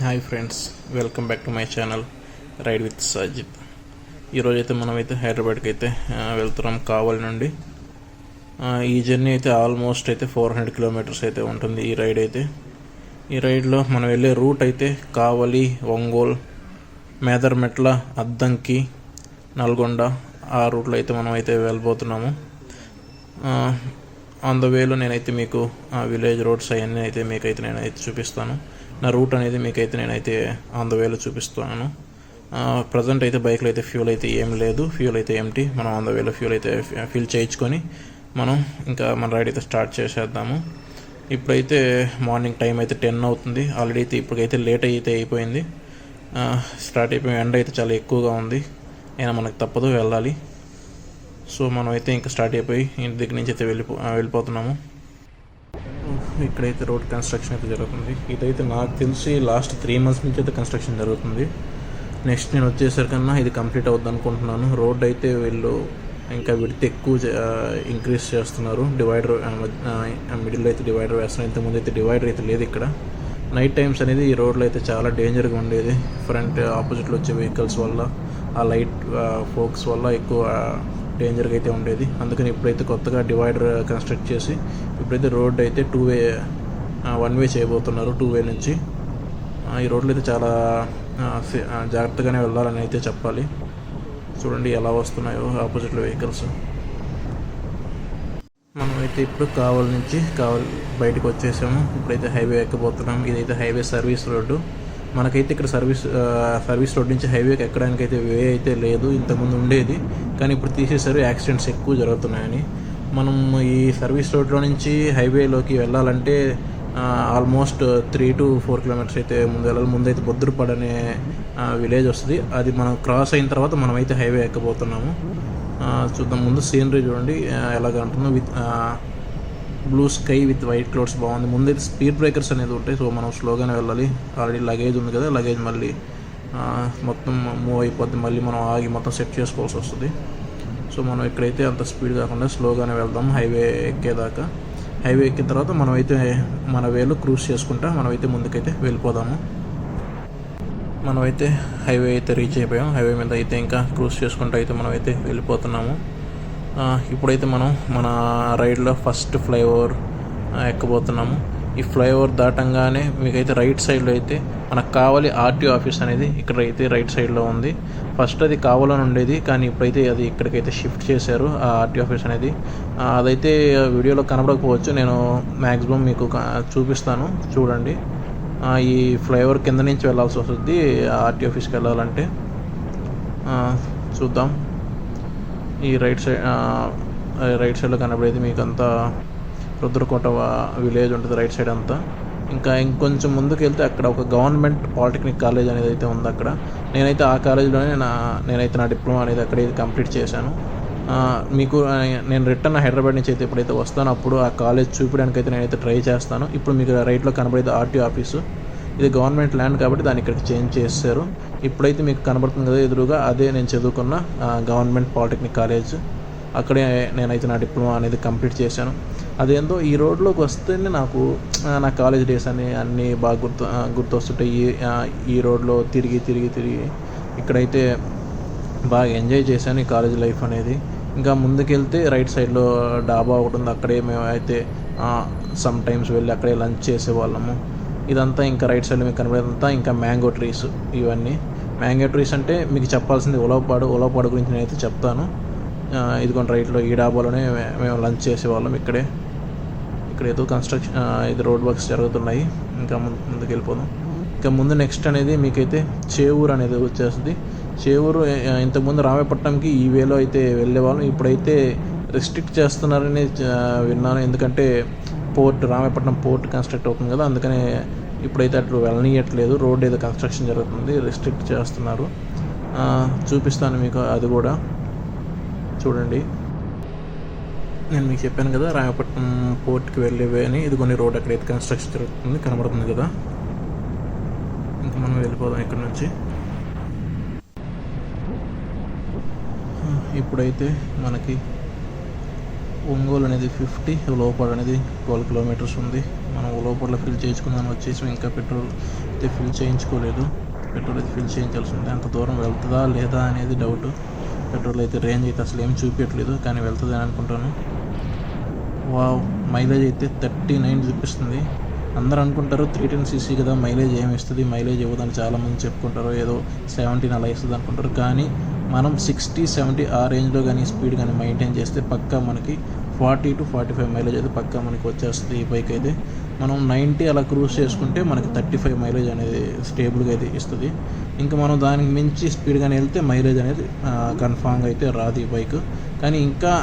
Hi friends, welcome back to my channel ride with Sajid. ఈరోజైతే మనమైతే హైదరాబాద్కి అయితే వెళ్తున్నాం కావలి నుండి. ఈ జర్నీ అయితే ఆల్మోస్ట్ అయితే 400 కిలోమీటర్స్ అయితే ఉంటుంది ఈ రైడ్ అయితే. ఈ రైడ్లో మనం వెళ్ళే రూట్ అయితే కావలి, ఒంగోలు, మేదర్మెట్ల, అద్దంకి, నల్గొండ ఆ రూట్లో అయితే మనం అయితే వెళ్ళబోతున్నాము. ఆన్ ద వేలో నేనైతే మీకు విలేజ్ రోడ్స్ అవన్నీ అయితే మీకైతే నేనైతే చూపిస్తాను. నా రూట్ అనేది మీకైతే నేనైతే ఆన్ ద వేలో చూపిస్తున్నాను. ప్రజెంట్ అయితే బైక్లో అయితే ఫ్యూల్ అయితే ఏం లేదు, ఫ్యూల్ అయితే ఎంటీ. మనం ఆన్ ద వేలో ఫ్యూల్ అయితే ఫిల్ చేయించుకొని మనం ఇంకా మన రైడ్ అయితే స్టార్ట్ చేసేద్దాము. ఇప్పుడైతే మార్నింగ్ టైం అయితే 10 అవుతుంది. ఆల్రెడీ అయితే ఇప్పటికైతే లేట్ అయితే అయిపోయింది. స్టార్ట్ అయిపోయి ఎండ అయితే చాలా ఎక్కువగా ఉంది, అయినా మనకు తప్పదు, వెళ్ళాలి. సో మనం అయితే ఇంకా స్టార్ట్ అయిపోయి ఇంటి దగ్గర నుంచి అయితే వెళ్ళిపోతున్నాము. ఇక్కడైతే రోడ్ కన్స్ట్రక్షన్ అయితే జరుగుతుంది. ఇదైతే నాకు తెలిసి లాస్ట్ 3 months నుంచి అయితే కన్స్ట్రక్షన్ జరుగుతుంది. నెక్స్ట్ నేను వచ్చేసరికన్నా ఇది కంప్లీట్ అవుద్ది అనుకుంటున్నాను. రోడ్ అయితే వీళ్ళు ఇంకా విడ్త్ ఎక్కువ ఇంక్రీజ్ చేస్తున్నారు. డివైడర్ మిడిల్లో అయితే డివైడర్ వేస్తున్నారు. ఇంతకుముందు అయితే డివైడర్ అయితే లేదు ఇక్కడ. నైట్ టైమ్స్ అనేది ఈ రోడ్లో అయితే చాలా డేంజర్గా ఉండేది. ఫ్రంట్ ఆపోజిట్లో వచ్చే వెహికల్స్ వల్ల, ఆ లైట్ ఫోక్స్ వల్ల ఎక్కువ డేంజర్గా అయితే ఉండేది. అందుకని ఇప్పుడైతే కొత్తగా డివైడర్ కన్స్ట్రక్ట్ చేసి ఇప్పుడైతే రోడ్ అయితే 1 way చేయబోతున్నారు. 2 way నుంచి. ఈ రోడ్లు అయితే చాలా జాగ్రత్తగానే వెళ్ళాలని అయితే చెప్పాలి. చూడండి ఎలా వస్తున్నాయో ఆపోజిట్లో వెహికల్స్. మనమైతే ఇప్పుడు కావలి బయటకు వచ్చేసాము. ఇప్పుడైతే హైవే ఎక్కబోతున్నాం. ఇదైతే హైవే సర్వీస్ రోడ్డు. మనకైతే ఇక్కడ సర్వీస్ రోడ్ నుంచి హైవేకి ఎక్కడానికి అయితే వే అయితే లేదు. ఇంతకుముందు ఉండేది, కానీ ఇప్పుడు తీసేసారు. యాక్సిడెంట్స్ ఎక్కువ జరుగుతున్నాయని. మనం ఈ సర్వీస్ రోడ్లో నుంచి హైవేలోకి వెళ్ళాలంటే ఆల్మోస్ట్ 3 to 4 kilometers అయితే ముందు వెళ్ళాలి. ముందైతే బొద్దురుపాడు అనే విలేజ్ వస్తుంది. అది మనం క్రాస్ అయిన తర్వాత మనమైతే హైవే ఎక్కబోతున్నాము. చూద్దాం. ముందు సీనరీ చూడండి ఎలాగ ఉంటుందో. With blue sky with white clouds బాగుంది. ముందైతే స్పీడ్ బ్రేకర్స్ అనేది ఉంటాయి. సో మనం స్లోగానే వెళ్ళాలి. ఆల్రెడీ లగేజ్ ఉంది కదా, లగేజ్ మళ్ళీ మొత్తం మూవ్ అయిపోద్ది. మళ్ళీ మనం ఆగి మొత్తం సెట్ చేసుకోవాల్సి వస్తుంది. సో మనం ఇక్కడైతే అంత స్పీడ్ కాకుండా స్లోగానే వెళ్దాం హైవే ఎక్కేదాకా. హైవే ఎక్కిన తర్వాత మనమైతే మన వేలో క్రూజ్ చేసుకుంటా మనమైతే ముందుకైతే వెళ్ళిపోదాము. మనమైతే హైవే అయితే రీచ్ అయిపోయాం. హైవే మీద అయితే ఇంకా క్రూజ్ చేసుకుంటూ అయితే మనమైతే వెళ్ళిపోతున్నాము. ఇప్పుడైతే మనం మన రైడ్లో ఫస్ట్ ఫ్లైఓవర్ ఎక్కబోతున్నాము. ఈ ఫ్లైఓవర్ దాటంగానే మీకైతే రైట్ సైడ్లో అయితే మనకు కావాలి ఆర్టీఓ ఆఫీస్ అనేది ఇక్కడ అయితే రైట్ సైడ్లో ఉంది. ఫస్ట్ అది కావాలని ఉండేది, కానీ ఇప్పుడైతే అది ఇక్కడికైతే షిఫ్ట్ చేశారు ఆ ఆర్టీఓ ఆఫీస్ అనేది. అదైతే వీడియోలో కనబడకపోవచ్చు, నేను మ్యాక్సిమం మీకు చూపిస్తాను, చూడండి. ఈ ఫ్లైఓవర్ కింద నుంచి వెళ్ళాల్సి వస్తుంది ఆర్టీఓ ఆఫీస్కి వెళ్ళాలంటే. చూద్దాం. ఈ రైట్ సైడ్లో కనబడేది మీకు అంతా రుద్రకోట విలేజ్ ఉంటుంది రైట్ సైడ్ అంతా. ఇంకా ఇంకొంచెం ముందుకు వెళ్తే అక్కడ ఒక గవర్నమెంట్ పాలిటెక్నిక్ కాలేజ్ అనేది అయితే ఉంది అక్కడ. నేనైతే ఆ కాలేజీలోనే నేనైతే నా డిప్లొమా అనేది అక్కడ కంప్లీట్ చేశాను. మీకు నేను రిటర్న్ హైదరాబాద్ నుంచి అయితే ఎప్పుడైతే వస్తానో అప్పుడు ఆ కాలేజ్ చూపించడానికి అయితే నేనైతే ట్రై చేస్తాను. ఇప్పుడు మీకు రైట్లో కనబడేది ఆర్టీఓ ఆఫీసు. ఇది గవర్నమెంట్ ల్యాండ్ కాబట్టి దాన్ని ఇక్కడికి చేంజ్ చేశారు. ఇప్పుడైతే మీకు కనబడుతుంది కదా ఎదురుగా, అదే నేను చదువుకున్న గవర్నమెంట్ పాలిటెక్నిక్ కాలేజ్. అక్కడే నేనైతే నా డిప్లొమా అనేది కంప్లీట్ చేశాను. అదేందో ఈ రోడ్లోకి వస్తేనే నాకు నా కాలేజ్ డేస్ అన్నీ బాగా గుర్తొస్తుంటాయి. ఈ రోడ్లో తిరిగి ఇక్కడైతే బాగా ఎంజాయ్ చేశాను ఈ కాలేజ్ లైఫ్ అనేది. ఇంకా ముందుకెళ్తే రైట్ సైడ్లో డాబా ఒకటి ఉంది. అక్కడే మేము అయితే సమ్ టైమ్స్ వెళ్ళి అక్కడే లంచ్ చేసేవాళ్ళము. ఇదంతా ఇంకా రైట్ సైడ్లో మీకు కనబడేదంతా ఇంకా మ్యాంగో ట్రీస్. ఇవన్నీ మ్యాంగో ట్రీస్ అంటే మీకు చెప్పాల్సింది ఉలవపాడు గురించి నేనైతే చెప్తాను. ఇదిగోండి రైట్లో ఈ డాబాలోనే మేము లంచ్ చేసేవాళ్ళం. ఇక్కడ ఏదో కన్స్ట్రక్షన్ ఇది రోడ్ వర్క్స్ జరుగుతున్నాయి. ఇంకా ముందుకు వెళ్ళిపోదాం. ఇంకా ముందు నెక్స్ట్ అనేది మీకైతే చేవూరు అనేది వచ్చేస్తుంది. చేవూరు ఇంతకుముందు రామేపట్నంకి ఈ వేలో అయితే వెళ్ళేవాళ్ళం. ఇప్పుడైతే రెస్ట్రిక్ట్ చేస్తున్నారని విన్నాను. ఎందుకంటే రామేపట్నం పోర్ట్ కన్స్ట్రక్ట్ అవుతుంది కదా, అందుకనే ఇప్పుడైతే అట్లు వెళ్ళనీయట్లేదు. రోడ్ ఏదో కన్స్ట్రక్షన్ జరుగుతుంది, రెస్ట్రిక్ట్ చేస్తున్నారు. చూపిస్తాను మీకు అది కూడా చూడండి. నేను మీకు చెప్పాను కదా రామేపట్నం పోర్ట్కి వెళ్ళేవే అని. ఇది కొన్ని రోడ్ అక్కడైతే కన్స్ట్రక్షన్ జరుగుతుంది, కనబడుతుంది కదా. ఇంకా మనం వెళ్ళిపోదాం ఇక్కడ నుంచి. ఇప్పుడైతే మనకి ఒంగోలు అనేది 50, లోపాడు అనేది 12 kilometers ఉంది. మనం లోపల ఫిల్ చేయించుకుందాం వచ్చేసి ఇంకా పెట్రోల్ అయితే ఫిల్ చేయించుకోలేదు. పెట్రోల్ అయితే ఫిల్ చేయించాల్సి ఉంది. అంత దూరం వెళ్తుందా లేదా అనేది డౌట్. పెట్రోల్ అయితే రేంజ్ అయితే అసలు ఏం చూపించట్లేదు, కానీ వెళ్తుంది అని అనుకుంటాను. వావ్, మైలేజ్ అయితే 39 చూపిస్తుంది. అందరూ అనుకుంటారు 310cc కదా, మైలేజ్ ఏమి ఇస్తుంది, మైలేజ్ ఇవ్వదని చాలామంది చెప్పుకుంటారు. ఏదో 17 అలా ఇస్తుంది అనుకుంటారు. కానీ మనం 60-70 ఆ రేంజ్లో కానీ స్పీడ్ కానీ మెయింటైన్ చేస్తే పక్కా మనకి 40 to 45 మైలేజ్ అయితే పక్కా మనకి వచ్చేస్తుంది. ఈ బైక్ అయితే మనం 90 అలా క్రూజ్ చేసుకుంటే మనకి 35 మైలేజ్ అనేది స్టేబుల్గా అయితే ఇస్తుంది. ఇంకా మనం దానికి మించి స్పీడ్గానే వెళ్తే మైలేజ్ అనేది కన్ఫామ్గా అయితే రాదు ఈ బైక్. కానీ ఇంకా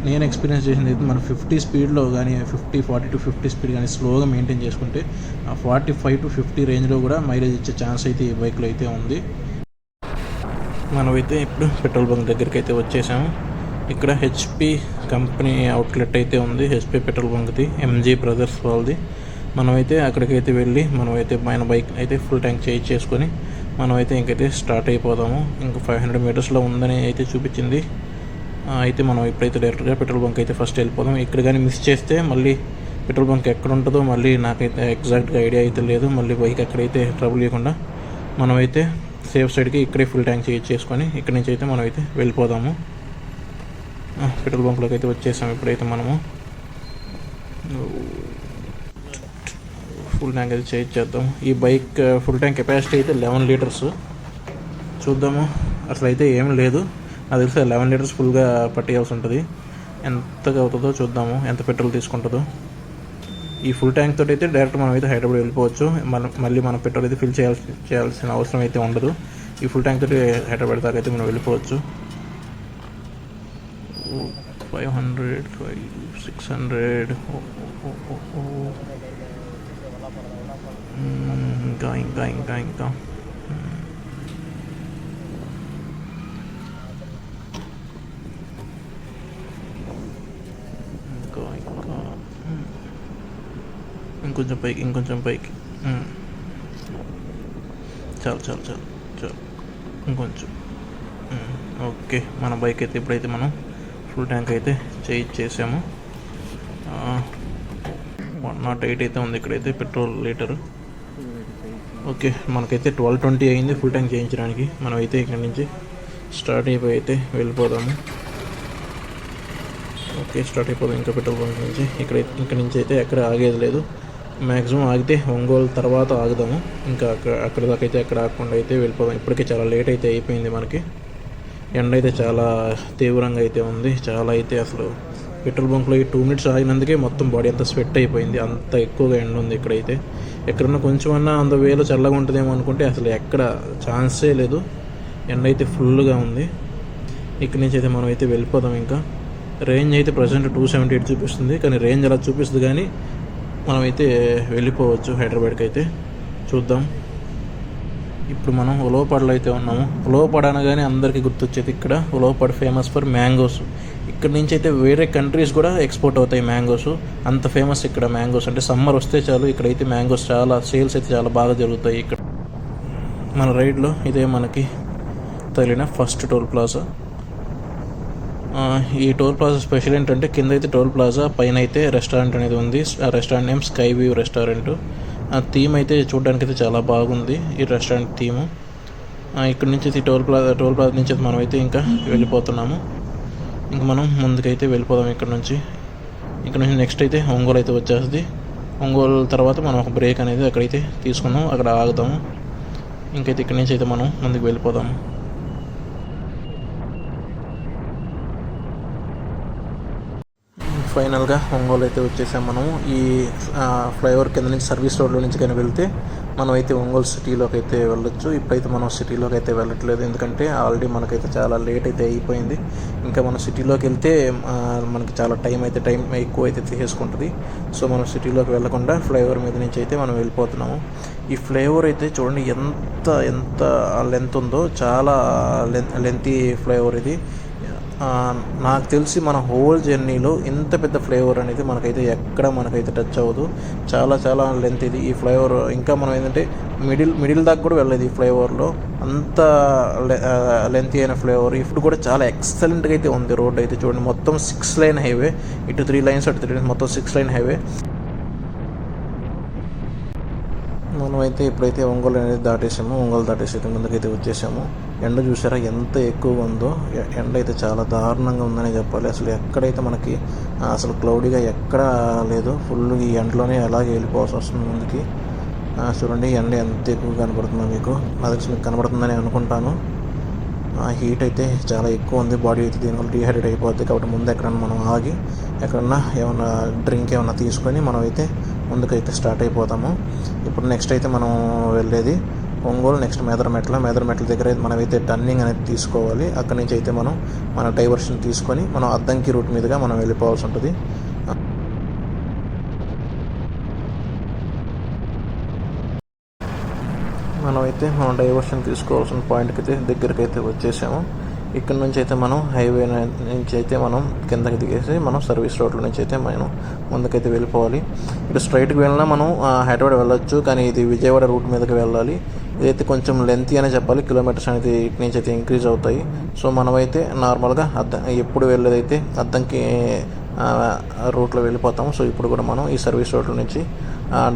నేను ఎక్స్పీరియన్స్ చేసింది అయితే మనం 50 స్పీడ్లో కానీ 40 to 50 స్పీడ్ కానీ స్లోగా మెయింటైన్ చేసుకుంటే 45 to 50 రేంజ్లో కూడా మైలేజ్ ఇచ్చే ఛాన్స్ అయితే ఈ బైక్లో అయితే ఉంది. మనమైతే ఇప్పుడు పెట్రోల్ బంక్ దగ్గరికి అయితే వచ్చేసాము. ఇక్కడ హెచ్పి కంపెనీ అవుట్లెట్ అయితే ఉంది, హెచ్పి పెట్రోల్ బంక్ది, ఎంజీ బ్రదర్స్ వాళ్ళది. మనమైతే అక్కడికైతే వెళ్ళి మనమైతే మన బైక్ అయితే ఫుల్ ట్యాంక్ చేసుకొని మనమైతే ఇంకైతే స్టార్ట్ అయిపోదాము. ఇంకా 500 మీటర్స్లో ఉందని అయితే చూపించింది. అయితే మనం ఇప్పుడైతే డైరెక్ట్గా పెట్రోల్ బంక్ అయితే ఫస్ట్ వెళ్ళిపోదాం. ఇక్కడ కానీ మిస్ చేస్తే మళ్ళీ పెట్రోల్ బంక్ ఎక్కడ ఉంటుందో మళ్ళీ నాకైతే ఎగ్జాక్ట్గా ఐడియా అయితే లేదు. మళ్ళీ బైక్ ఎక్కడైతే ట్రబుల్ లేకుండా మనమైతే సేఫ్ సైడ్కి ఇక్కడే ఫుల్ ట్యాంక్ చేసుకొని ఇక్కడి నుంచి అయితే మనం అయితే వెళ్ళిపోదాము. పెట్రోల్ బంక్లోకి అయితే వచ్చేసాము. ఇప్పుడైతే మనము ఫుల్ ట్యాంక్ అయితే చేద్దాం. ఈ బైక్ ఫుల్ ట్యాంక్ కెపాసిటీ అయితే 11 లీటర్స్. చూద్దాము, అసలు అయితే ఏం లేదు, నాకు తెలిసి 11 లీటర్స్ ఫుల్గా పట్టేయాల్సి ఉంటుంది. ఎంతగా అవుతుందో చూద్దాము, ఎంత పెట్రోల్ తీసుకుంటుందో. ఈ ఫుల్ ట్యాంక్ తోటి అయితే డైరెక్ట్ మనం అయితే హైదరాబాద్ వెళ్ళిపోవచ్చు. మళ్ళీ మనం పెట్రోల్ అయితే ఫిల్ చేయాల్సిన అవసరం అయితే ఉండదు. ఈ ఫుల్ ట్యాంక్ తోటి హైదరాబాద్ దాకా అయితే మనం వెళ్ళిపోవచ్చు. 500, 600, ఇంకా ఇంకా ఇంకా ఇంకా ఇంకొంచెం పైకి చాలు ఇంకొంచెం. ఓకే, మన బైక్ అయితే ఇప్పుడైతే మనం ఫుల్ ట్యాంక్ అయితే చేసాము. 108 అయితే ఉంది ఇక్కడైతే పెట్రోల్ లీటర్. ఓకే, మనకైతే 1220 అయింది ఫుల్ ట్యాంక్ చేయించడానికి. మనం అయితే ఇక్కడ నుంచి స్టార్ట్ అయిపోయి అయితే వెళ్ళిపోదాము. ఓకే, స్టార్ట్ అయిపోదాం ఇంకా పెట్రోల్ బంక్ నుంచి. ఇక్కడ నుంచి అయితే ఎక్కడ ఆగేది లేదు. మ్యాక్సిమం ఆగితే ఒంగోలు తర్వాత ఆగుదాము. ఇంకా అక్కడ దాకా అయితే ఎక్కడ ఆగకుండా అయితే వెళ్ళిపోదాం. ఇప్పటికే చాలా లేట్ అయితే అయిపోయింది. మనకి ఎండ అయితే చాలా తీవ్రంగా అయితే ఉంది. చాలా అయితే అసలు పెట్రోల్ బంక్లో ఈ 2 minutes ఆగినందుకే మొత్తం బాడీ అంతా స్వెట్ అయిపోయింది. అంత ఎక్కువగా ఎండ ఉంది ఇక్కడైతే. ఎక్కడన్నా కొంచెమన్నా అంత వేలో చల్లగా ఉంటుందేమో అనుకుంటే అసలు ఎక్కడ ఛాన్సే లేదు. ఎండ అయితే ఫుల్గా ఉంది. ఇక్కడి నుంచి అయితే మనం అయితే వెళ్ళిపోదాం. ఇంకా రేంజ్ అయితే ప్రజెంట్ 278 చూపిస్తుంది, కానీ రేంజ్ అలా చూపిస్తుంది. కానీ మనమైతే వెళ్ళిపోవచ్చు హైదరాబాద్కి అయితే. చూద్దాం. ఇప్పుడు మనం ఉలవపాడులో అయితే ఉన్నాము. ఉలవపాడు అనగానే అందరికీ గుర్తొచ్చేది ఇక్కడ ఉలవపాడు ఫేమస్ ఫర్ మ్యాంగోస్. ఇక్కడ నుంచి అయితే వేరే కంట్రీస్ కూడా ఎక్స్పోర్ట్ అవుతాయి మ్యాంగోస్. అంత ఫేమస్ ఇక్కడ మ్యాంగోస్. అంటే సమ్మర్ వస్తే చాలు ఇక్కడైతే మ్యాంగోస్ చాలా సేల్స్ అయితే చాలా బాగా జరుగుతాయి ఇక్కడ. మన రైడ్లో ఇదే మనకి తగిలిన ఫస్ట్ టోల్ ప్లాజా. ఈ టోల్ ప్లాజా స్పెషల్ ఏంటంటే కింద అయితే టోల్ ప్లాజా, పైన అయితే రెస్టారెంట్ అనేది ఉంది. ఆ restaurant name sky view restaurant. ఆ థీమ్ అయితే చూడడానికి అయితే చాలా బాగుంది ఈ రెస్టారెంట్ థీము. ఇక్కడ నుంచి టోల్ ప్లాజా నుంచి మనం అయితే ఇంకా వెళ్ళిపోతున్నాము. ఇంకా మనం ముందుకైతే వెళ్ళిపోదాం ఇక్కడ నుంచి నెక్స్ట్ అయితే ఒంగోలు అయితే వచ్చేస్తుంది. ఒంగోలు తర్వాత మనం ఒక బ్రేక్ అనేది అక్కడైతే తీసుకున్నాం, అక్కడ ఆగుతాము. ఇంకైతే ఇక్కడ నుంచి అయితే మనం ముందుకు వెళ్ళిపోదాము. ఫైనల్గా ఒంగోలు అయితే వచ్చేసాం. మనము ఈ ఫ్లైఓవర్ కింద నుంచి సర్వీస్ రోడ్లో నుంచి కానీ వెళ్తే మనం అయితే ఒంగోలు సిటీలోకి అయితే వెళ్ళొచ్చు. ఇప్పుడైతే మనం సిటీలోకి అయితే వెళ్ళట్లేదు, ఎందుకంటే ఆల్రెడీ మనకైతే చాలా లేట్ అయితే అయిపోయింది. ఇంకా మనం సిటీలోకి వెళ్తే మనకి చాలా టైం ఎక్కువ అయితే తీసుకుంటుంది. సో మనం సిటీలోకి వెళ్ళకుండా ఫ్లైఓవర్ మీద నుంచి అయితే మనం వెళ్ళిపోతున్నాము. ఈ ఫ్లైఓవర్ అయితే చూడండి ఎంత లెంత్ ఉందో, చాలా లెంతీ ఫ్లైఓవర్ ఇది. నాకు తెలిసి మన హోల్ జర్నీలో ఇంత పెద్ద ఫ్లైఓవర్ అనేది మనకైతే టచ్ అవ్వదు. చాలా లెంత్ ఇది ఈ ఫ్లైఓవర్. ఇంకా మనం ఏంటంటే మిడిల్ దాకా కూడా వెళ్ళలేదు ఈ ఫ్లైఓవర్లో. అంత లెంత్ అయిన ఫ్లైఓవర్. ఇప్పుడు కూడా చాలా ఎక్సలెంట్గా అయితే ఉంది. రోడ్ అయితే చూడండి, మొత్తం 6 lane హైవే. ఇటు 3 lanes అటు 3 lanes, మొత్తం 6 lane హైవే. మనమైతే ఇప్పుడైతే ఒంగోలు అనేది దాటేసాము. ఒంగోలు దాటేసి అయితే ముందుకైతే వచ్చేసాము. ఎండ చూసారా ఎంత ఎక్కువగా ఉందో. ఎండ అయితే చాలా దారుణంగా ఉందని చెప్పాలి. అసలు ఎక్కడైతే మనకి అసలు క్లౌడీగా ఎక్కడా లేదు. ఫుల్ ఈ ఎండలోనే అలాగే వెళ్ళిపోవాల్సి వస్తుంది ముందుకి. చూడండి ఎండ ఎంత ఎక్కువ కనబడుతుందో మీకు. నాకు తెలిసి మీకు కనబడుతుందని అనుకుంటాను. హీట్ అయితే చాలా ఎక్కువ ఉంది. బాడీ అయితే దీనివల్ల డీహైడ్రేట్ అయిపోద్ది. కాబట్టి ముందు ఎక్కడన్నా మనం ఆగి ఎక్కడన్నా ఏమన్నా డ్రింక్ ఏమన్నా తీసుకొని మనం అయితే ముందుకైతే స్టార్ట్ అయిపోతాము. ఇప్పుడు నెక్స్ట్ అయితే మనం వెళ్ళేది ఒంగోలు, నెక్స్ట్ మేదరమెట్ల దగ్గర అయితే మనమైతే టర్నింగ్ అనేది తీసుకోవాలి. అక్కడి నుంచి అయితే మనం మన డైవర్షన్ తీసుకొని మనం అద్దంకి రూట్ మీదుగా మనం వెళ్ళిపోవాల్సి ఉంటుంది. మనమైతే మనం డైవర్షన్ తీసుకోవాల్సిన పాయింట్కి అయితే దగ్గరికి అయితే వచ్చేసాము. ఇక్కడ నుంచి అయితే మనం హైవే నుంచి అయితే మనం కిందకి దిగేసి మనం సర్వీస్ రోడ్ల నుంచి అయితే మనం ముందుకైతే వెళ్ళిపోవాలి. ఇటు స్ట్రైట్కి వెళ్ళినా మనం హైదరాబాద్ వెళ్ళొచ్చు, కానీ ఇది విజయవాడ రూట్ మీదకి వెళ్ళాలి. ఇదైతే కొంచెం లెంతీ అనే చెప్పాలి. కిలోమీటర్స్ అనేది ఇటు నుంచి అయితే ఇంక్రీజ్ అవుతాయి. సో మనమైతే నార్మల్గా ఎప్పుడు వెళ్ళేదైతే అద్దంకి రూట్లో వెళ్ళిపోతాము. సో ఇప్పుడు కూడా మనం ఈ సర్వీస్ రోడ్ల నుంచి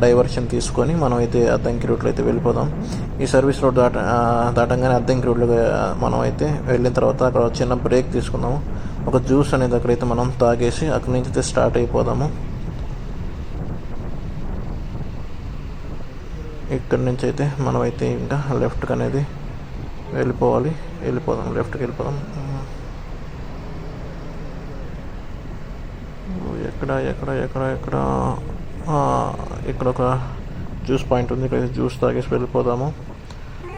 డైవర్షన్ తీసుకొని మనం అయితే అద్దంకి రూట్లో అయితే వెళ్ళిపోదాం. ఈ సర్వీస్ రోడ్ దాటంగానే అద్దంకి రూట్లో మనం అయితే వెళ్ళిన తర్వాత అక్కడ చిన్న బ్రేక్ తీసుకుందాము. ఒక జ్యూస్ అనేది అక్కడైతే మనం తాగేసి అక్కడి నుంచి అయితే స్టార్ట్ అయిపోదాము. ఇక్కడి నుంచి అయితే మనమైతే ఇంకా లెఫ్ట్కి అనేది వెళ్ళిపోదాం లెఫ్ట్కి వెళ్ళిపోదాం. ఇక్కడ ఒక జ్యూస్ పాయింట్ ఉంది. ఇక్కడ జ్యూస్ తాగేసి వెళ్ళిపోదాము.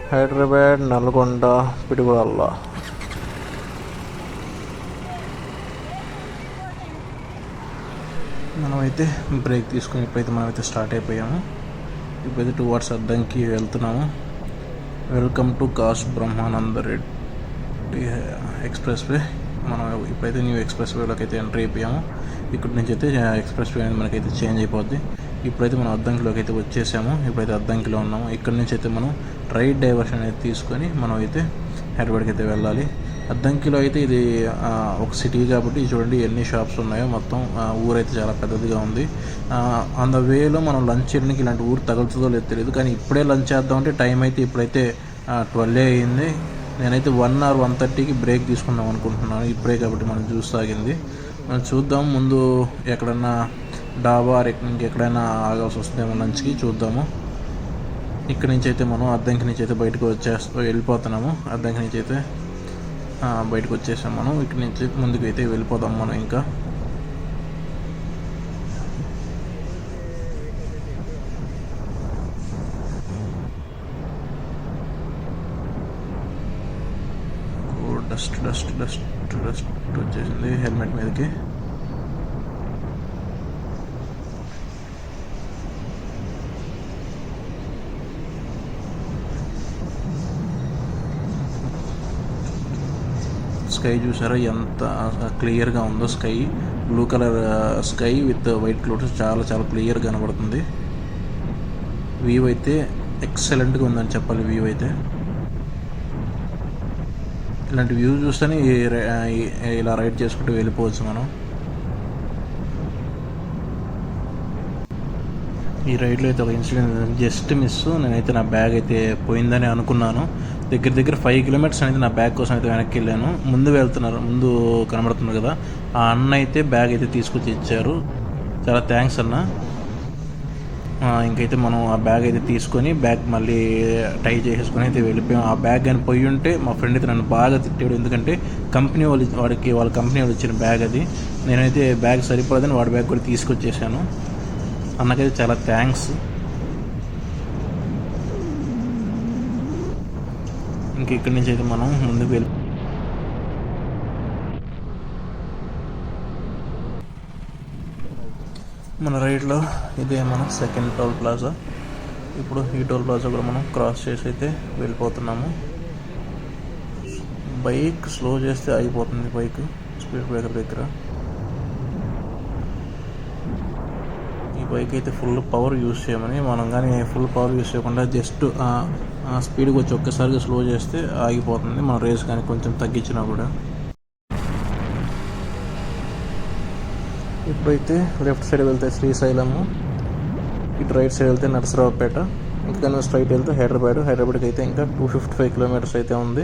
హైదరాబాద్, నల్గొండ, పిడుగురాళ్ళ. మనమైతే బ్రేక్ తీసుకుని ఇప్పుడైతే మనమైతే స్టార్ట్ అయిపోయాము. ఇప్పుడైతే టువర్డ్స్ అద్దంకి వెళ్తున్నాము. Welcome to Kasu Brahmananda Reddy expressway. మనం ఇప్పుడైతే న్యూ ఎక్స్ప్రెస్ వేలోకి అయితే ఎంటర్ అయిపోయాము. ఇక్కడ నుంచి అయితే ఎక్స్ప్రెస్ వే అనేది మనకైతే చేంజ్ అయిపోద్ది. ఇప్పుడైతే మనం అద్దంకిలోకి అయితే వచ్చేసాము. ఇప్పుడైతే అద్దంకిలో ఉన్నాము. ఇక్కడ నుంచి అయితే మనం రైట్ డైవర్షన్ అనేది తీసుకొని మనం అయితే హైదరాబాద్కి అయితే వెళ్ళాలి. అద్దంకిలో అయితే ఇది ఒక సిటీ కాబట్టి చూడండి ఎన్ని షాప్స్ ఉన్నాయో. మొత్తం ఊరైతే చాలా పెద్దదిగా ఉంది. ఆన్ ద వేలో మనం లంచ్ చేయడానికి ఇలాంటి ఊరు తగులుతుందో లేదో తెలియదు, కానీ ఇప్పుడే లంచ్ చేద్దామంటే టైం అయితే ఇప్పుడైతే 12 అయ్యింది. నేనైతే 1 or 1:30కి బ్రేక్ తీసుకుందాం అనుకుంటున్నాను. ఇప్పుడే కాబట్టి మనం జ్యూస్ తాగింది. మనం చూద్దాం ముందు ఎక్కడన్నా డాబా ఇంకెక్కడైనా ఆగాల్సి వస్తుందేమో లంచ్కి చూద్దాము. ఇక్కడి నుంచి అయితే మనం అద్దంకి నుంచి అయితే బయటకు వెళ్ళిపోతున్నాము. అద్దంకి నుంచి అయితే బయటకు వచ్చేసాం మనం. ఇక్కడి నుంచి ముందుకు అయితే వెళ్ళిపోదాం మనం. ఇంకా డస్ట్ వచ్చేసింది హెల్మెట్ మీదకి. స్కై చూసారా ఎంత క్లియర్గా ఉందో. Sky blue colour sky with white clouds చాలా చాలా క్లియర్గా కనబడుతుంది. వ్యూ అయితే ఎక్సలెంట్గా ఉందని చెప్పాలి. వ్యూ అయితే ఇలాంటి వ్యూ చూస్తేనే ఇలా రైడ్ చేసుకుంటూ వెళ్ళిపోవచ్చు మనం. ఈ రైడ్లో అయితే ఒక ఇన్సిడెంట్ జస్ట్ మిస్. నేనైతే నా బ్యాగ్ అయితే పోయిందని అనుకున్నాను. దగ్గర 5 kilometers అనేది నా బ్యాగ్ కోసం అయితే వెనక్కి వెళ్ళాను. ముందు కనబడుతున్నారు కదా, ఆ అన్న అయితే బ్యాగ్ అయితే తీసుకొచ్చి ఇచ్చారు. చాలా థ్యాంక్స్ అన్న. ఇంకైతే మనం ఆ బ్యాగ్ అయితే తీసుకొని బ్యాగ్ మళ్ళీ టై చేసేసుకొని అయితే వెళ్ళిపోయాం. ఆ బ్యాగ్ కానీ పోయి ఉంటే మా ఫ్రెండ్ అయితే నన్ను బాగా తిట్టాడు. ఎందుకంటే వాళ్ళ కంపెనీ వాళ్ళు ఇచ్చిన బ్యాగ్ అది. నేనైతే బ్యాగ్ సరిపోదని వాడి బ్యాగ్ కూడా తీసుకొచ్చేసాను. అన్నకైతే చాలా థ్యాంక్స్. ఇంక ఇక్కడి నుంచి అయితే మనం ముందుకు వెళ్ళి మన రైడ్లో ఇదే మన సెకండ్ టోల్ ప్లాజా. ఇప్పుడు ఈ టోల్ ప్లాజా కూడా మనం క్రాస్ చేసి అయితే వెళ్ళిపోతున్నాము. బైక్ స్లో చేస్తే ఆగిపోతుంది. బైక్ స్పీడ్ బ్రేకర్ దగ్గర. ఈ బైక్ అయితే ఫుల్ పవర్ యూజ్ చేయమని, మనం కానీ ఫుల్ పవర్ యూజ్ చేయకుండా జస్ట్ స్పీడ్కి వచ్చి ఒక్కసారిగా స్లో చేస్తే ఆగిపోతుంది. మన రేస్ కానీ కొంచెం తగ్గించినా కూడా. ఇప్పుడైతే లెఫ్ట్ సైడ్ వెళ్తే శ్రీశైలము, ఇటు రైట్ సైడ్ వెళ్తే నరసరావుపేట, ఇంకా కానీ స్ట్రైట్ వెళ్తే హైదరాబాద్కి అయితే ఇంకా 255 కిలోమీటర్స్ అయితే ఉంది.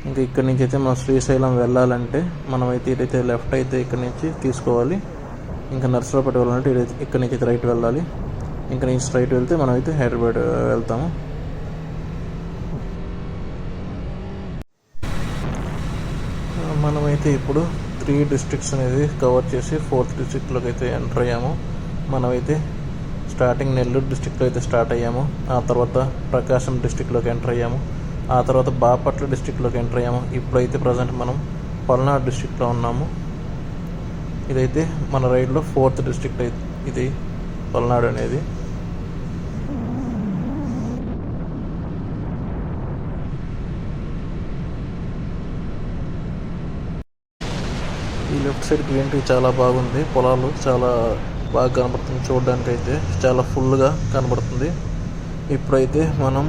ఇంకా ఇక్కడి నుంచి అయితే మనం శ్రీశైలం వెళ్ళాలంటే మనమైతే ఇదైతే లెఫ్ట్ అయితే ఇక్కడి నుంచి తీసుకోవాలి. ఇంకా నర్సరావుపేట వెళ్ళాలంటే ఇక్కడి నుంచి అయితే రైట్ వెళ్ళాలి. ఇంకా నుంచి స్ట్రైట్ వెళ్తే మనం అయితే హైదరాబాద్ వెళ్తాము. మనమైతే ఇప్పుడు 3 డిస్ట్రిక్ట్స్ అనేది కవర్ చేసి 4th డిస్ట్రిక్ట్లోకి అయితే ఎంటర్ అయ్యాము. మనమైతే స్టార్టింగ్ నెల్లూరు డిస్ట్రిక్ట్లో అయితే స్టార్ట్ అయ్యాము. ఆ తర్వాత ప్రకాశం డిస్ట్రిక్ట్లోకి ఎంటర్ అయ్యాము. ఆ తర్వాత బాపట్ల డిస్ట్రిక్ట్లోకి ఎంటర్ అయ్యాము. ఇప్పుడైతే ప్రజెంట్ మనం పల్నాడు డిస్ట్రిక్ట్లో ఉన్నాము. ఇదైతే మన రైడ్లో 4th డిస్ట్రిక్ట్ ఇది పల్నాడు అనేది. ఈ లెఫ్ట్ సైడ్ గ్రీనరీ చాలా బాగుంది. పొలాలు చాలా బాగా కనబడుతుంది. చూడడానికి అయితే చాలా ఫుల్గా కనబడుతుంది. ఇప్పుడైతే మనం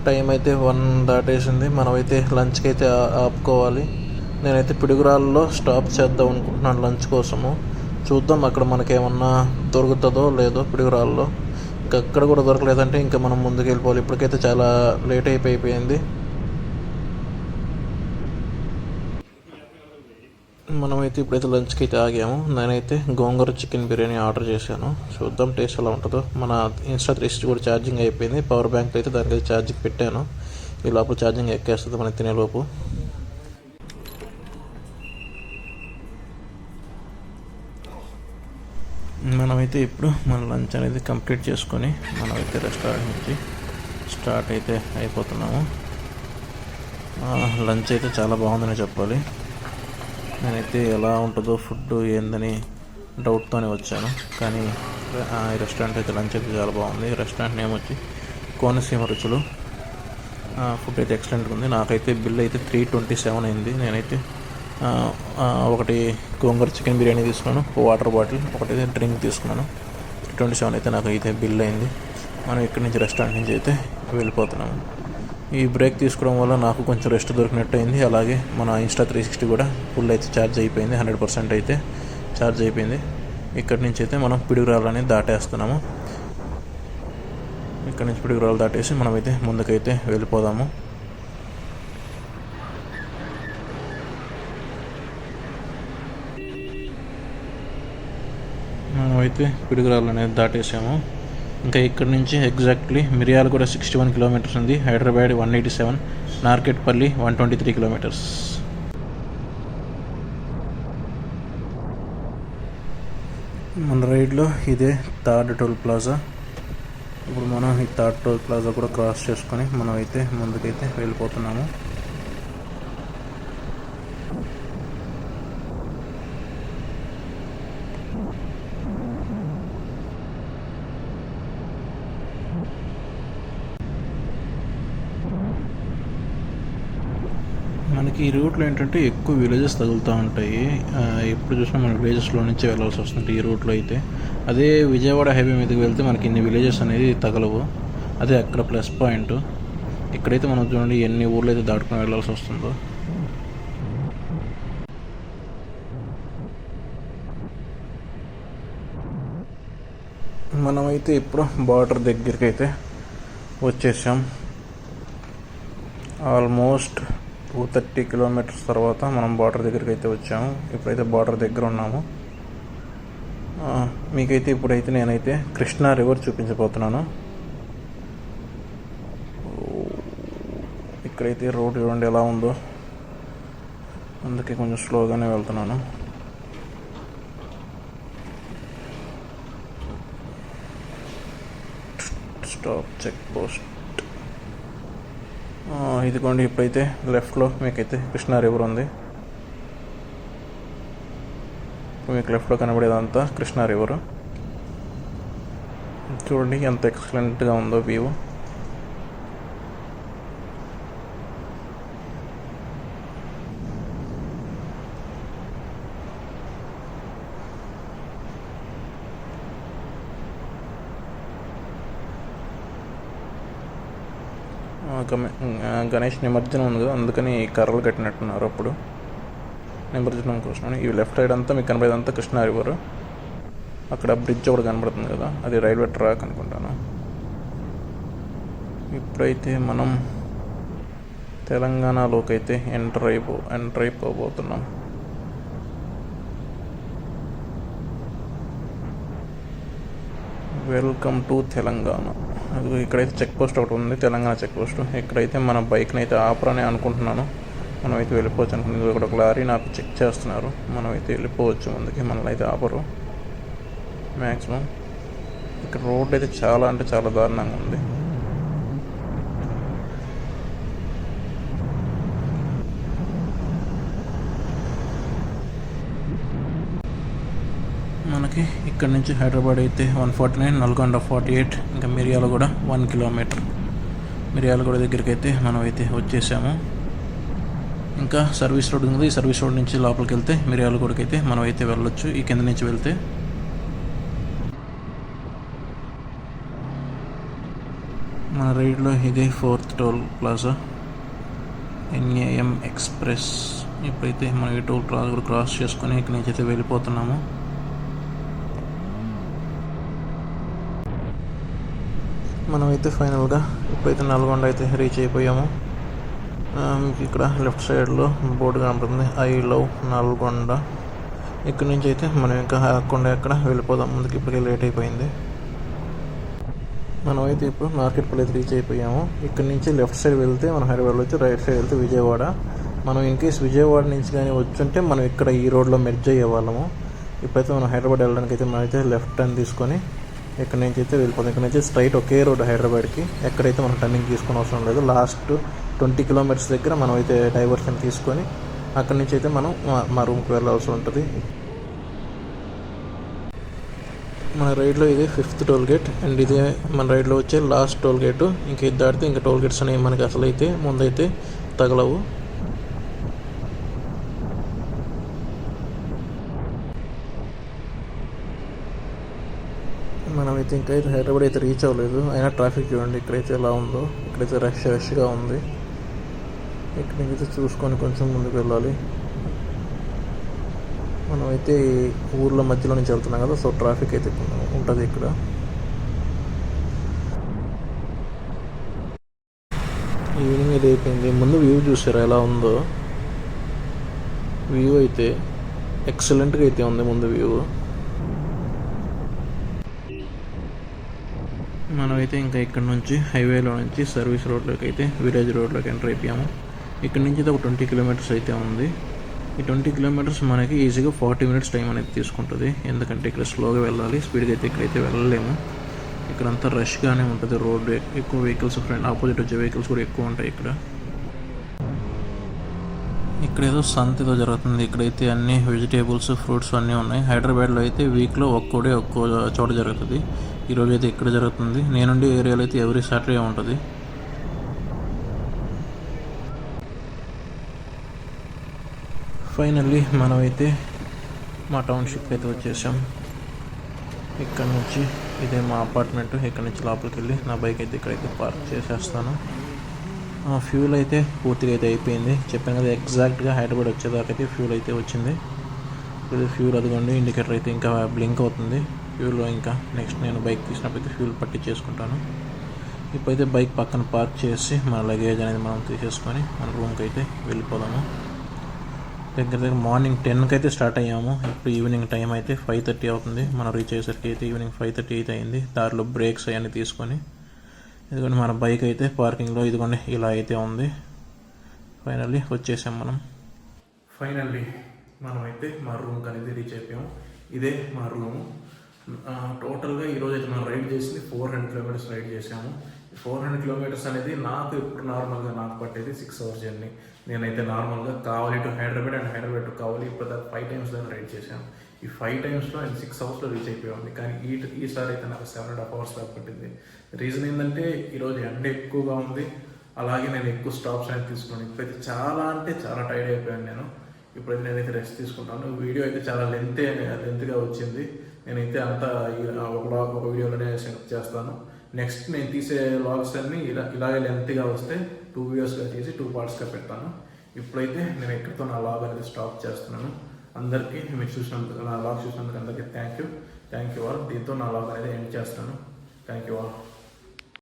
టైం అయితే 1 దాటేసింది. మనమైతే లంచ్కి అయితే ఆపుకోవాలి. నేనైతే పిడుగురాళ్ళలో స్టాప్ చేద్దాం అనుకుంటున్నాను లంచ్ కోసము. చూద్దాం అక్కడ మనకేమన్నా దొరుకుతుందో లేదో పిడుగురాళ్ళలో. ఇంకా అక్కడ కూడా దొరకలేదంటే ఇంకా మనం ముందుకు వెళ్ళిపోవాలి. ఇప్పటికైతే చాలా లేట్ అయిపోయింది. మనమైతే ఇప్పుడైతే లంచ్కి అయితే ఆగాము. నేనైతే గోంగూర చికెన్ బిర్యానీ ఆర్డర్ చేశాను. చూద్దాం టేస్ట్ ఎలా ఉంటుందో. మన ఇన్స్టా 360 కూడా ఛార్జింగ్ అయిపోయింది. పవర్ బ్యాంక్ అయితే దానికి ఛార్జింగ్ పెట్టాను. ఈ లోపల ఛార్జింగ్ ఎక్కేస్తుంది మనం తినేలోపు. మనమైతే ఇప్పుడు మన లంచ్ అనేది కంప్లీట్ చేసుకొని మనమైతే రెస్టారెంట్ నుంచి స్టార్ట్ అయితే అయిపోతున్నాము. లంచ్ అయితే చాలా బాగుందని చెప్పాలి. నేనైతే ఎలా ఉంటుందో ఫుడ్ ఏందని డౌట్తోనే వచ్చాను. కానీ ఈ రెస్టారెంట్ అయితే లంచ్ అయితే చాలా బాగుంది. రెస్టారెంట్ నేమ్ వచ్చి కోనసీమ రుచులు. ఫుడ్ అయితే ఎక్సలెంట్గా ఉంది. నాకైతే బిల్ అయితే 327 అయింది. నేనైతే ఒకటి గోంగూర చికెన్ బిర్యానీ తీసుకున్నాను, వాటర్ బాటిల్, ఒకటైతే డ్రింక్ తీసుకున్నాను. 327 అయితే నాకు అయితే బిల్ అయింది. మనం ఇక్కడి నుంచి రెస్టారెంట్ నుంచి అయితే వెళ్ళిపోతున్నాము. ఈ బ్రేక్ తీసుకోవడం వల్ల నాకు కొంచెం రెస్ట్ దొరికినట్టు అయింది. అలాగే మన ఇన్స్టా 360 కూడా ఫుల్ అయితే ఛార్జ్ అయిపోయింది. 100% అయితే ఛార్జ్ అయిపోయింది. ఇక్కడి నుంచి అయితే మనం పిడుగురాళ్ళు అనేది దాటేస్తున్నాము. ఇక్కడి నుంచి పిడుగురాళ్ళు దాటేసి మనమైతే ముందుకైతే వెళ్ళిపోదాము. మనమైతే పిడుగురాళ్ళు అనేది దాటేసాము. ఇంకా ఇక్కడి నుంచి ఎగ్జాక్ట్లీ మిర్యాలగూడ 61 కిలోమీటర్స్ ఉంది. హైదరాబాద్ 187, నార్కెట్పల్లి 123 కిలోమీటర్స్. మన రైడ్లో ఇదే 3rd టోల్ ప్లాజా. ఇప్పుడు మనం ఈ 3rd టోల్ ప్లాజా కూడా క్రాస్ చేసుకొని మనం అయితే ముందుకైతే వెళ్ళిపోతున్నాము. మనకి ఈ రూట్లో ఏంటంటే ఎక్కువ విలేజెస్ తగులుతూ ఉంటాయి. ఎప్పుడు చూసినా మన విలేజెస్లో నుంచి వెళ్ళాల్సి వస్తుంది ఈ రూట్లో అయితే. అదే విజయవాడ హైవే మీదకి వెళ్తే మనకి ఇన్ని విలేజెస్ అనేది తగలవు. అదే అక్కడ ప్లస్ పాయింట్. ఇక్కడైతే మనం చూడండి ఎన్ని ఊర్లు అయితే దాటుకుని వెళ్ళాల్సి వస్తుందో. మనమైతే ఇప్పుడు బార్డర్ దగ్గరికి అయితే వచ్చేసాం. ఆల్మోస్ట్ 230 కిలోమీటర్స్ తర్వాత మనం బార్డర్ దగ్గరికి అయితే వచ్చాము. ఇప్పుడైతే బార్డర్ దగ్గర ఉన్నాము. మీకైతే ఇప్పుడైతే నేనైతే కృష్ణా రివర్ చూపించబోతున్నాను. ఇక్కడైతే రోడ్ చూడండి ఎలా ఉందో. అందుకే కొంచెం స్లోగానే వెళ్తున్నాను. Stop check post. ఇదిగోండి ఇప్పుడైతే లెఫ్ట్లో మీకైతే కృష్ణా రివర్ ఉంది. మీకు లెఫ్ట్లో కనబడేదంతా కృష్ణా రివర్. చూడండి ఎంత ఎక్సలెంట్గా ఉందో వ్యూ. గణేష్ నిమజ్జనం ఉంది కదా, అందుకని కర్రలు కట్టినట్టున్నారు. అప్పుడు నిమజ్జనం కోసం ఈ లెఫ్ట్ సైడ్ అంతా మీకు కనబడేదంతా కృష్ణా రివర్. అక్కడ బ్రిడ్జ్ ఒకటి కనబడుతుంది కదా, అది రైల్వే ట్రాక్ అనుకుంటాను. ఇప్పుడైతే మనం తెలంగాణలోకి అయితే ఎంటర్ అయిపోబోతున్నాం. Welcome to Telangana. అది ఇక్కడైతే చెక్ పోస్ట్ ఒకటి ఉంది, తెలంగాణ చెక్ పోస్ట్. ఇక్కడైతే మన బైక్ని అయితే ఆపరని అనుకుంటున్నాను. మనమైతే వెళ్ళిపోవచ్చు అనుకుంటుంది. ఇక్కడ ఒక లారీ నాకు చెక్ చేస్తున్నారు. మనమైతే వెళ్ళిపోవచ్చు ముందుకి, మనల్ని అయితే ఆపరు మ్యాక్సిమం. ఇక్కడ రోడ్ అయితే చాలా అంటే చాలా దారుణంగా ఉంది. మనకి ఇక్కడ నుంచి హైదరాబాద్ అయితే 149, నల్గొండ 48, ఇంకా మిర్యాలగూడ 1 కిలోమీటర్. మిర్యాలగూడ దగ్గరికి అయితే మనం అయితే వచ్చేసాము. ఇంకా సర్వీస్ రోడ్ ఉంది. ఈ సర్వీస్ రోడ్ నుంచి లోపలికి వెళ్తే మిర్యాలగూడకి అయితే మనం అయితే వెళ్ళొచ్చు. ఈ కింద నుంచి వెళ్తే మన రైడ్లో ఇదే 4th toll plaza, NAM express. ఇప్పుడైతే మనం ఈ టోల్ ప్లాజా క్రాస్ చేసుకొని ఇక్కడి నుంచి అయితే వెళ్ళిపోతున్నాము. మనమైతే ఫైనల్గా ఇప్పుడైతే నల్గొండ అయితే రీచ్ అయిపోయాము. ఇక్కడ లెఫ్ట్ సైడ్లో బోర్డు కనపడుతుంది, ఐ లవ్ నల్గొండ. ఇక్కడి నుంచి అయితే మనం ఇంకా ఆగకుండా ఎక్కడ వెళ్ళిపోదాం ముందుకు. ఇప్పటికే లేట్ అయిపోయింది. మనమైతే ఇప్పుడు మార్కెట్పల్లి అయితే రీచ్ అయిపోయాము. ఇక్కడ నుంచి లెఫ్ట్ సైడ్ వెళ్తే మనం హైదరాబాద్ వచ్చి, రైట్ సైడ్ వెళ్తే విజయవాడ. మనం ఇన్ కేస్ విజయవాడ నుంచి కానీ వచ్చుంటే మనం ఇక్కడ ఈ రోడ్లో మెర్జ్ అయ్యే వాళ్ళము. ఇప్పుడైతే మనం హైదరాబాద్ వెళ్ళడానికి అయితే మనమైతే లెఫ్ట్ టర్న్ తీసుకొని ఇక్కడ నుంచి అయితే వెళ్ళిపోతాం. ఇక్కడ నుంచి స్ట్రైట్ ఒకే రోడ్ హైదరాబాద్కి. ఎక్కడైతే మనం టర్నింగ్ తీసుకుని అవసరం లేదు. లాస్ట్ 20 కిలోమీటర్స్ దగ్గర మనం అయితే డైవర్షన్ తీసుకొని అక్కడి నుంచి అయితే మనం మా రూమ్కి వెళ్ళాల్సి ఉంటుంది. మన రైడ్లో ఇది 5th టోల్ గేట్ అండ్ ఇదే మన రైడ్లో వచ్చే లాస్ట్ టోల్ గేటు. ఇంక ఇది దాటితే ఇంకా టోల్ గేట్స్ అనేవి మనకి అసలు అయితే ముందైతే తగలవు. మనమైతే ఇంకా అయితే హైదరాబాద్ అయితే రీచ్ అవ్వలేదు. అయినా ట్రాఫిక్ చూడండి ఇక్కడైతే ఎలా ఉందో. ఇక్కడైతే రష్గా ఉంది. ఇక్కడ నుంచి చూసుకొని కొంచెం ముందుకు వెళ్ళాలి. మనమైతే ఊర్ల మధ్యలో నుంచి వెళ్తున్నాం కదా, సో ట్రాఫిక్ అయితే ఉంటుంది ఇక్కడ. ఈవినింగ్ ఇది అయిపోయింది. ముందు వ్యూ చూసారా ఎలా ఉందో. వ్యూ అయితే ఎక్సలెంట్గా అయితే ఉంది ముందు వ్యూ. మనమైతే ఇంకా ఇక్కడ నుంచి హైవేలో నుంచి సర్వీస్ రోడ్లోకి అయితే విలేజ్ రోడ్లోకి ఎంటర్ అయిపోయాము. ఇక్కడ నుంచి అయితే ఒక 20 కిలోమీటర్స్ అయితే ఉంది. ఈ 20 కిలోమీటర్స్ మనకి ఈజీగా 40 మినిట్స్ టైం అనేది తీసుకుంటుంది. ఎందుకంటే ఇక్కడ స్లోగా వెళ్ళాలి, స్పీడ్గా అయితే ఇక్కడైతే వెళ్ళలేము. ఇక్కడంతా రష్గానే ఉంటుంది రోడ్డు. ఎక్కువ వెహికల్స్, ఆపోజిట్ వచ్చే వెహికల్స్ కూడా ఎక్కువ ఉంటాయి ఇక్కడ. ఇక్కడ ఏదో సంత ఏదో జరుగుతుంది. ఇక్కడైతే అన్ని వెజిటేబుల్స్, ఫ్రూట్స్ అన్నీ ఉన్నాయి. హైదరాబాద్లో అయితే వీక్లో ఒక్కో చోట జరుగుతుంది. ఈరోజు అయితే ఇక్కడ జరుగుతుంది. నేనుండే ఏరియాలో అయితే ఎవ్రీ సాటర్డే ఉంటుంది. ఫైనల్లీ మనమైతే మా టౌన్షిప్కి అయితే వచ్చేసాం. ఇక్కడ నుంచి ఇదే మా అపార్ట్మెంట్. ఇక్కడ నుంచి లోపలికి వెళ్ళి నా బైక్ అయితే ఇక్కడైతే పార్క్ చేసేస్తాను. ఫ్యూల్ అయితే పూర్తిగా అయితే అయిపోయింది. చెప్పాను కదా, ఎగ్జాక్ట్గా హైదరాబాద్ వచ్చేదాకా అయితే ఫ్యూల్ అయితే వచ్చింది. ఇప్పుడు ఫ్యూల్ అదిగోండి, ఇండికేటర్ అయితే ఇంకా బ్లింక్ అవుతుంది ఫ్యూల్. ఇంకా నెక్స్ట్ నేను బైక్ తీసినప్పుడు ఫ్యూల్ పట్టించేసుకుంటాను. ఇప్పుడైతే బైక్ పక్కన పార్క్ చేసి మన లగేజ్ అనేది మనం తీసేసుకొని మన రూమ్కి అయితే వెళ్ళిపోదాము. దగ్గర మార్నింగ్ 10కి అయితే స్టార్ట్ అయ్యాము. ఇప్పుడు ఈవినింగ్ టైం అయితే 5:30 అవుతుంది. మనం రీచ్ అయ్యేసరికి అయితే ఈవినింగ్ 5:30 అయితే అయింది. దారిలో బ్రేక్స్ అవన్నీ తీసుకొని ఇదిగోండి మన బైక్ అయితే పార్కింగ్లో ఇదిగోండి ఇలా అయితే ఉంది. ఫైనల్లీ వచ్చేసాం మనం. ఫైనల్లీ మనమైతే మా రూమ్కి అనేది రీచ్ అయిపోయాము. ఇదే మా రూము. టోటల్గా ఈరోజు అయితే మనం రైడ్ చేసింది 400 కిలోమీటర్స్ రైడ్ చేసాము. 400 కిలోమీటర్స్ అనేది నాకు ఇప్పుడు నార్మల్గా నాకు పట్టేది 6 అవర్స్ జర్నీ. నేనైతే నార్మల్గా కావాలి to Hyderabad and Hyderabad to కావాలి ఇప్పుడు దాకా 5 times దాకా రైడ్ చేశాను. ఈ 5 times నేను 6 అవర్స్లో రీచ్ అయిపోయింది. కానీ ఈసారి అయితే నాకు 7.5 hours దాకా పట్టింది. రీజన్ ఏంటంటే ఈరోజు ఎండ ఎక్కువగా ఉంది, అలాగే నేను ఎక్కువ స్టాప్స్ అనేది తీసుకున్నాను. ఇప్పుడైతే చాలా అంటే చాలా టైర్డ్ అయిపోయాను నేను. ఇప్పుడైతే నేనైతే రెస్ట్ తీసుకుంటాను. వీడియో అయితే చాలా లెంత్గా వచ్చింది. నేనైతే అంతా ఒక వీడియోలోనే సెటప్ చేస్తాను. నెక్స్ట్ నేను తీసే వ్లాగ్స్ అన్నీ ఇలాగే లెంత్గా వస్తే 2 వీడియోస్గా చేసి 2 partsగా పెడతాను. ఇప్పుడైతే నేను ఎక్కడితో నా వ్లాగ్ అనేది స్టాప్ చేస్తున్నాను. అందరికీ మీరు చూసినందుకు, నా వ్లాగ్ చూసినందుకు అందరికీ థ్యాంక్ యూ ఆల్. దీంతో నా వ్లాగ్ అనేది ఎండ్ చేస్తాను. Thank you all.